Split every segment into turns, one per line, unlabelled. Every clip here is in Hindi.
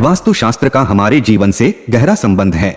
वास्तुशास्त्र का हमारे जीवन से गहरा संबंध है।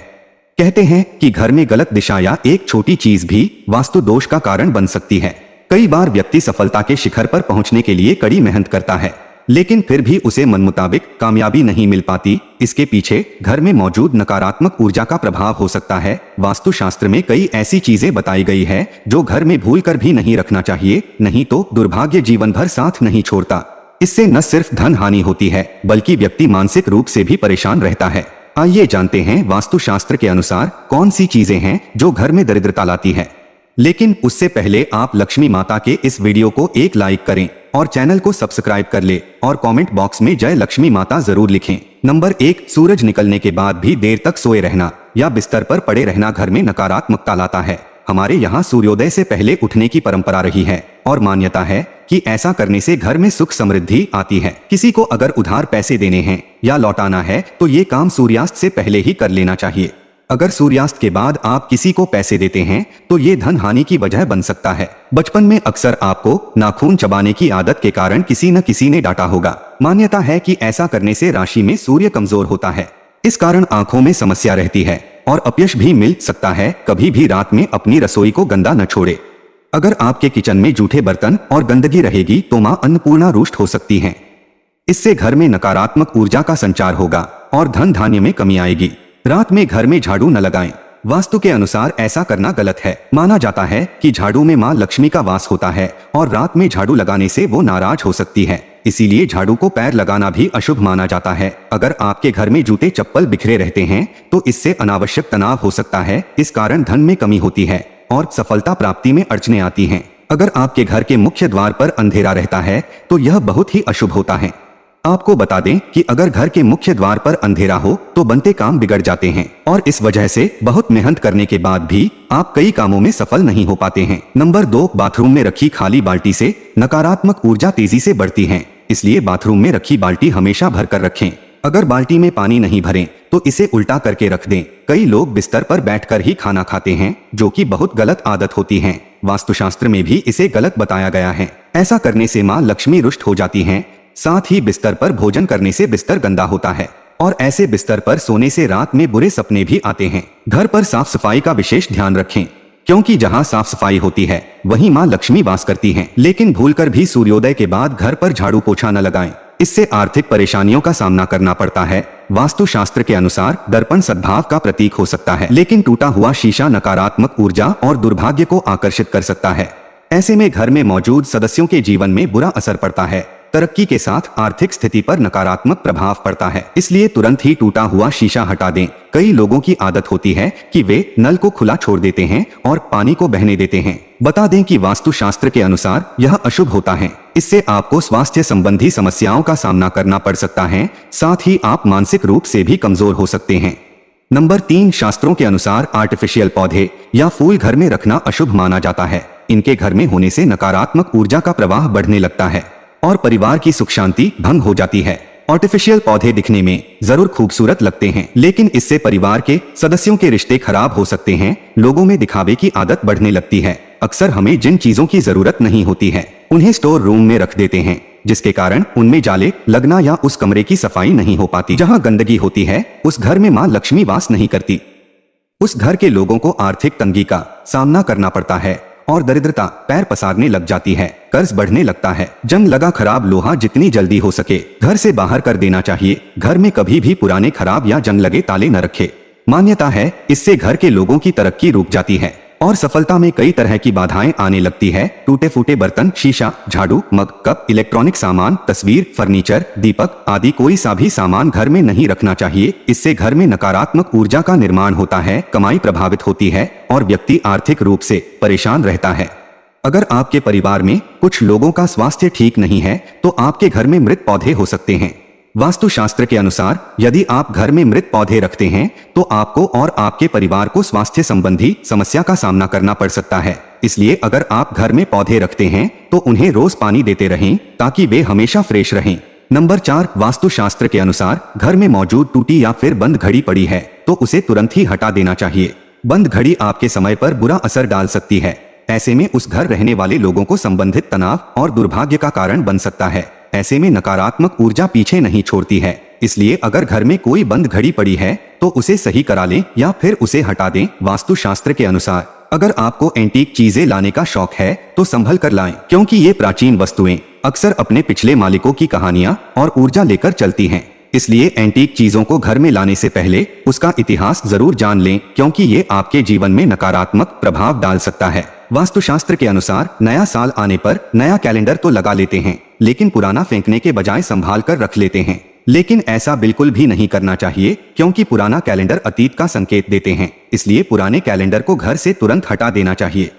कहते हैं कि घर में गलत दिशा या एक छोटी चीज भी वास्तु दोष का कारण बन सकती है। कई बार व्यक्ति सफलता के शिखर पर पहुंचने के लिए कड़ी मेहनत करता है, लेकिन फिर भी उसे मन मुताबिक कामयाबी नहीं मिल पाती। इसके पीछे घर में मौजूद नकारात्मक ऊर्जा का प्रभाव हो सकता है। वास्तुशास्त्र में कई ऐसी चीजें बताई गई है जो घर में भूल कर भी नहीं रखना चाहिए, नहीं तो दुर्भाग्य जीवन भर साथ नहीं छोड़ता। इससे न सिर्फ धन हानि होती है, बल्कि व्यक्ति मानसिक रूप से भी परेशान रहता है। आइए जानते हैं वास्तुशास्त्र के अनुसार कौन सी चीजें हैं जो घर में दरिद्रता लाती है। लेकिन उससे पहले आप लक्ष्मी माता के इस वीडियो को एक लाइक करें और चैनल को सब्सक्राइब कर ले और कमेंट बॉक्स में जय लक्ष्मी माता जरूर लिखें। नंबर 1, सूरज निकलने के बाद भी देर तक सोए रहना या बिस्तर पर पड़े रहना घर में नकारात्मकता लाता है। हमारे यहाँ सूर्योदय से पहले उठने की परंपरा रही है और मान्यता है कि ऐसा करने से घर में सुख समृद्धि आती है। किसी को अगर उधार पैसे देने हैं या लौटाना है तो ये काम सूर्यास्त से पहले ही कर लेना चाहिए। अगर सूर्यास्त के बाद आप किसी को पैसे देते हैं तो ये धन हानि की वजह बन सकता है। बचपन में अक्सर आपको नाखून चबाने की आदत के कारण किसी न किसी ने डांटा होगा। मान्यता है कि ऐसा करने से राशि में सूर्य कमजोर होता है। इस कारण आंखों में समस्या रहती है और अपयश भी मिल सकता है। कभी भी रात में अपनी रसोई को गंदा न छोड़े। अगर आपके किचन में जूठे बर्तन और गंदगी रहेगी तो मां अन्नपूर्णा रुष्ट हो सकती हैं। इससे घर में नकारात्मक ऊर्जा का संचार होगा और धन धान्य में कमी आएगी। रात में घर में झाड़ू न लगाएं। वास्तु के अनुसार ऐसा करना गलत है। माना जाता है कि झाड़ू में मां लक्ष्मी का वास होता है और रात में झाड़ू लगाने से वो नाराज हो सकती है। इसीलिए झाड़ू को पैर लगाना भी अशुभ माना जाता है। अगर आपके घर में जूते चप्पल बिखरे रहते हैं तो इससे अनावश्यक तनाव हो सकता है। इस कारण धन में कमी होती है और सफलता प्राप्ति में अड़चनें आती हैं। अगर आपके घर के मुख्य द्वार पर अंधेरा रहता है तो यह बहुत ही अशुभ होता है। आपको बता दें कि अगर घर के मुख्य द्वार पर अंधेरा हो तो बनते काम बिगड़ जाते हैं और इस वजह से बहुत मेहनत करने के बाद भी आप कई कामों में सफल नहीं हो पाते हैं। नंबर 2, बाथरूम में रखी खाली बाल्टी से नकारात्मक ऊर्जा तेजी से बढ़ती है। इसलिए बाथरूम में रखी बाल्टी हमेशा भरकर रखें। अगर बाल्टी में पानी नहीं भरें तो इसे उल्टा करके रख दें। कई लोग बिस्तर पर बैठकर ही खाना खाते हैं, जो कि बहुत गलत आदत होती है। वास्तुशास्त्र में भी इसे गलत बताया गया है। ऐसा करने से मां लक्ष्मी रुष्ट हो जाती हैं। साथ ही बिस्तर पर भोजन करने से बिस्तर गंदा होता है और ऐसे बिस्तर पर सोने से रात में बुरे सपने भी आते हैं। घर पर साफ सफाई का विशेष ध्यान रखें, क्योंकि जहां साफ सफाई होती है वहीं मां लक्ष्मी वास करती हैं। लेकिन भूलकर भी सूर्योदय के बाद घर पर झाड़ू पोछा न लगाएं। इससे आर्थिक परेशानियों का सामना करना पड़ता है। वास्तुशास्त्र के अनुसार दर्पण सद्भाव का प्रतीक हो सकता है, लेकिन टूटा हुआ शीशा नकारात्मक ऊर्जा और दुर्भाग्य को आकर्षित कर सकता है। ऐसे में घर में मौजूद सदस्यों के जीवन में बुरा असर पड़ता है। तरक्की के साथ आर्थिक स्थिति पर नकारात्मक प्रभाव पड़ता है। इसलिए तुरंत ही टूटा हुआ शीशा हटा दें। कई लोगों की आदत होती है कि वे नल को खुला छोड़ देते हैं और पानी को बहने देते हैं। बता दें कि वास्तुशास्त्र के अनुसार यह अशुभ होता है। इससे आपको स्वास्थ्य संबंधी समस्याओं का सामना करना पड़ सकता है। साथ ही आप मानसिक रूप से भी कमजोर हो सकते हैं। नंबर 3, शास्त्रों के अनुसार आर्टिफिशियल पौधे या फूल घर में रखना अशुभ माना जाता है। इनके घर में होने से नकारात्मक ऊर्जा का प्रवाह बढ़ने लगता है और परिवार की सुख शांति भंग हो जाती है। आर्टिफिशियल पौधे दिखने में जरूर खूबसूरत लगते हैं, लेकिन इससे परिवार के सदस्यों के रिश्ते खराब हो सकते हैं। लोगों में दिखावे की आदत बढ़ने लगती है। अक्सर हमें जिन चीजों की जरूरत नहीं होती है उन्हें स्टोर रूम में रख देते हैं, जिसके कारण उनमें जाले लगना या उस कमरे की सफाई नहीं हो पाती। जहां गंदगी होती है उस घर में मां लक्ष्मी वास नहीं करती। उस घर के लोगों को आर्थिक तंगी का सामना करना पड़ता है और दरिद्रता पैर पसारने लग जाती है। कर्ज बढ़ने लगता है। जंग लगा खराब लोहा जितनी जल्दी हो सके घर से बाहर कर देना चाहिए। घर में कभी भी पुराने खराब या जंग लगे ताले न रखें। मान्यता है इससे घर के लोगों की तरक्की रुक जाती है और सफलता में कई तरह की बाधाएं आने लगती है। टूटे फूटे बर्तन, शीशा, झाड़ू, मग, कप, इलेक्ट्रॉनिक सामान, तस्वीर, फर्नीचर, दीपक आदि कोई सा भी सामान घर में नहीं रखना चाहिए। इससे घर में नकारात्मक ऊर्जा का निर्माण होता है, कमाई प्रभावित होती है और व्यक्ति आर्थिक रूप से परेशान रहता है। अगर आपके परिवार में कुछ लोगों का स्वास्थ्य ठीक नहीं है तो आपके घर में मृत पौधे हो सकते हैं। वास्तुशास्त्र के अनुसार यदि आप घर में मृत पौधे रखते हैं तो आपको और आपके परिवार को स्वास्थ्य संबंधी समस्या का सामना करना पड़ सकता है। इसलिए अगर आप घर में पौधे रखते हैं तो उन्हें रोज पानी देते रहें ताकि वे हमेशा फ्रेश रहें। नंबर 4, वास्तुशास्त्र के अनुसार घर में मौजूद टूटी या फिर बंद घड़ी पड़ी है तो उसे तुरंत ही हटा देना चाहिए। बंद घड़ी आपके समय पर बुरा असर डाल सकती है। ऐसे में उस घर रहने वाले लोगों को संबंधित तनाव और दुर्भाग्य का कारण बन सकता है। ऐसे में नकारात्मक ऊर्जा पीछे नहीं छोड़ती है। इसलिए अगर घर में कोई बंद घड़ी पड़ी है तो उसे सही करा लें या फिर उसे हटा दें। वास्तु शास्त्र के अनुसार अगर आपको एंटीक चीजें लाने का शौक है तो संभल कर लाएं, क्योंकि ये प्राचीन वस्तुएं अक्सर अपने पिछले मालिकों की कहानियां और ऊर्जा लेकर चलती हैं। इसलिए एंटीक चीजों को घर में लाने से पहले उसका इतिहास जरूर जान लें, क्योंकि ये आपके जीवन में नकारात्मक प्रभाव डाल सकता है। वास्तुशास्त्र के अनुसार नया साल आने पर नया कैलेंडर तो लगा लेते हैं, लेकिन पुराना फेंकने के बजाय संभाल कर रख लेते हैं। लेकिन ऐसा बिल्कुल भी नहीं करना चाहिए, क्योंकि पुराना कैलेंडर अतीत का संकेत देते हैं। इसलिए पुराने कैलेंडर को घर से तुरंत हटा देना चाहिए।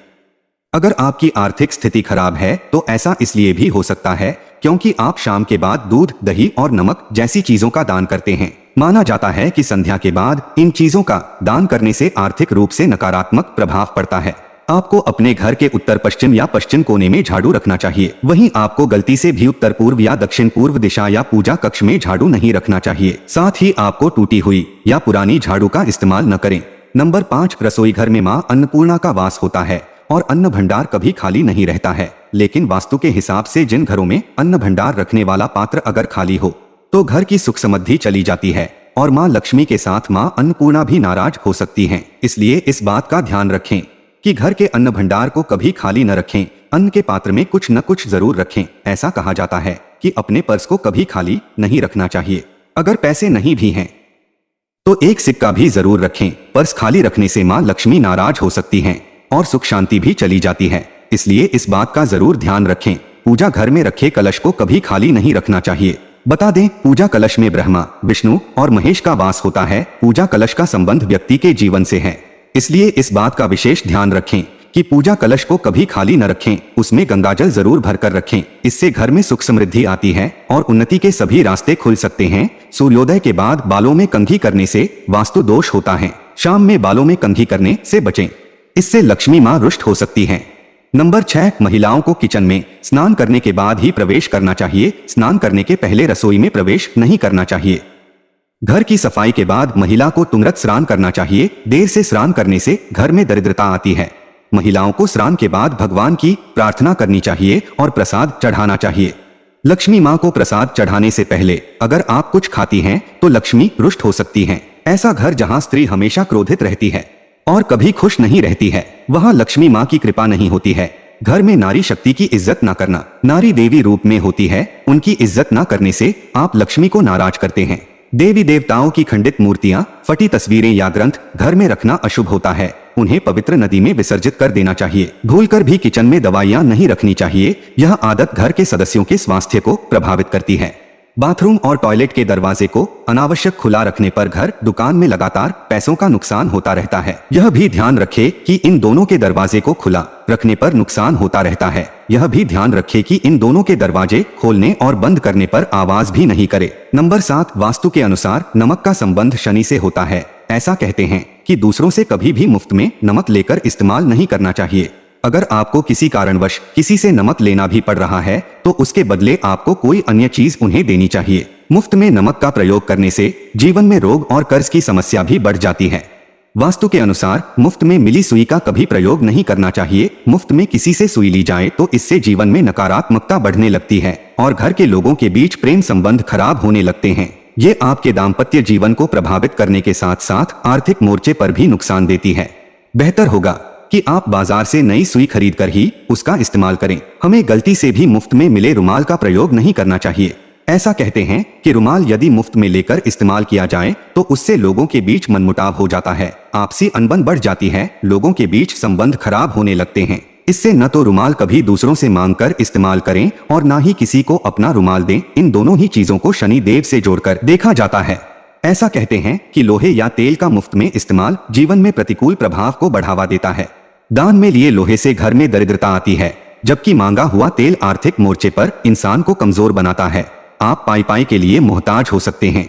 अगर आपकी आर्थिक स्थिति खराब है तो ऐसा इसलिए भी हो सकता है क्योंकि आप शाम के बाद दूध, दही और नमक जैसी चीजों का दान करते हैं। माना जाता है कि संध्या के बाद इन चीजों का दान करने से आर्थिक रूप से नकारात्मक प्रभाव पड़ता है। आपको अपने घर के उत्तर पश्चिम या पश्चिम कोने में झाड़ू रखना चाहिए। वहीं आपको गलती से भी उत्तर पूर्व या दक्षिण पूर्व दिशा या पूजा कक्ष में झाड़ू नहीं रखना चाहिए। साथ ही आपको टूटी हुई या पुरानी झाड़ू का इस्तेमाल न करें। नंबर 5, रसोई घर में मां अन्नपूर्णा का वास होता है और अन्न भंडार कभी खाली नहीं रहता है। लेकिन वास्तु के हिसाब से जिन घरों में अन्न भंडार रखने वाला पात्र अगर खाली हो तो घर की सुख समृद्धि चली जाती है और मां लक्ष्मी के साथ मां अन्नपूर्णा भी नाराज हो सकती हैं। इसलिए इस बात का ध्यान रखें कि घर के अन्न भंडार को कभी खाली न रखें। अन्न के पात्र में कुछ न कुछ जरूर रखें। ऐसा कहा जाता है कि अपने पर्स को कभी खाली नहीं रखना चाहिए। अगर पैसे नहीं भी हैं तो एक सिक्का भी जरूर रखें। पर्स खाली रखने से मां लक्ष्मी नाराज हो सकती हैं और सुख शांति भी चली जाती है। इसलिए इस बात का जरूर ध्यान रखें। पूजा घर में रखे कलश को कभी खाली नहीं रखना चाहिए। बता दें, पूजा कलश में ब्रह्मा, विष्णु और महेश का वास होता है। पूजा कलश का संबंध व्यक्ति के जीवन से है, इसलिए इस बात का विशेष ध्यान रखें कि पूजा कलश को कभी खाली न रखें। उसमें गंगाजल जरूर भरकर रखें। इससे घर में सुख समृद्धि आती है और उन्नति के सभी रास्ते खुल सकते हैं। सूर्योदय के बाद बालों में कंघी करने से वास्तु दोष होता है। शाम में बालों में कंघी करने से बचें, इससे लक्ष्मी मां रुष्ट हो सकती हैं। नंबर 6, महिलाओं को किचन में स्नान करने के बाद ही प्रवेश करना चाहिए। स्नान करने के पहले रसोई में प्रवेश नहीं करना चाहिए। घर की सफाई के बाद महिला को तुंगरत स्नान करना चाहिए। देर से स्नान करने से घर में दरिद्रता आती है। महिलाओं को स्नान के बाद भगवान की प्रार्थना करनी चाहिए और प्रसाद चढ़ाना चाहिए। लक्ष्मी मां को प्रसाद चढ़ाने से पहले अगर आप कुछ खाती हैं तो लक्ष्मी रुष्ट हो सकती हैं। ऐसा घर जहां स्त्री हमेशा क्रोधित रहती है और कभी खुश नहीं रहती है, वहां लक्ष्मी मां की कृपा नहीं होती है। घर में नारी शक्ति की इज्जत न करना। नारी देवी रूप में होती है, उनकी इज्जत न करने से आप लक्ष्मी को नाराज करते हैं। देवी देवताओं की खंडित मूर्तियां, फटी तस्वीरें या ग्रंथ घर में रखना अशुभ होता है। उन्हें पवित्र नदी में विसर्जित कर देना चाहिए। भूलकर भी किचन में दवाइयां नहीं रखनी चाहिए। यह आदत घर के सदस्यों के स्वास्थ्य को प्रभावित करती है। बाथरूम और टॉयलेट के दरवाजे को अनावश्यक खुला रखने पर घर, दुकान में लगातार पैसों का नुकसान होता रहता है। यह भी ध्यान रखें कि इन दोनों के दरवाजे को खुला रखने पर नुकसान होता रहता है। यह भी ध्यान रखें कि इन दोनों के दरवाजे खोलने और बंद करने पर आवाज भी नहीं करे। नंबर 7, वास्तु के अनुसार नमक का संबंध शनि से होता है। ऐसा कहते हैं कि दूसरों से कभी भी मुफ्त में नमक लेकर इस्तेमाल नहीं करना चाहिए। अगर आपको किसी कारणवश किसी से नमक लेना भी पड़ रहा है तो उसके बदले आपको कोई अन्य चीज उन्हें देनी चाहिए। मुफ्त में नमक का प्रयोग करने से जीवन में रोग और कर्ज की समस्या भी बढ़ जाती है। वास्तु के अनुसार मुफ्त में मिली सुई का कभी प्रयोग नहीं करना चाहिए। मुफ्त में किसी से सुई ली जाए तो इससे जीवन में नकारात्मकता बढ़ने लगती है और घर के लोगों के बीच प्रेम संबंध खराब होने लगते हैं। ये आपके दाम्पत्य जीवन को प्रभावित करने के साथ साथ आर्थिक मोर्चे पर भी नुकसान देती है। बेहतर होगा कि आप बाजार से नई सुई खरीद कर ही उसका इस्तेमाल करें। हमें गलती से भी मुफ्त में मिले रुमाल का प्रयोग नहीं करना चाहिए। ऐसा कहते हैं कि रुमाल यदि मुफ्त में लेकर इस्तेमाल किया जाए तो उससे लोगों के बीच मनमुटाव हो जाता है, आपसी अनबन बढ़ जाती है, लोगों के बीच संबंध खराब होने लगते हैं। इससे न तो रुमाल कभी दूसरों से मांगकर इस्तेमाल करें और ना ही किसी को अपना रुमाल दें। इन दोनों ही चीजों को शनि देव से जोड़कर देखा जाता है। ऐसा कहते हैं कि लोहे या तेल का मुफ्त में इस्तेमाल जीवन में प्रतिकूल प्रभाव को बढ़ावा देता है। दान में लिए लोहे से घर में दरिद्रता आती है, जबकि मांगा हुआ तेल आर्थिक मोर्चे पर इंसान को कमजोर बनाता है। आप पाई के लिए मोहताज हो सकते हैं।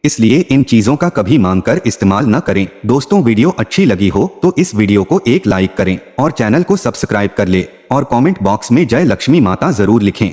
इसलिए इन चीजों का कभी मांगकर इस्तेमाल न करें। दोस्तों, वीडियो अच्छी लगी हो तो इस वीडियो को एक लाइक करें और चैनल को सब्सक्राइब कर ले और कमेंट बॉक्स में जय लक्ष्मी माता जरूर लिखें।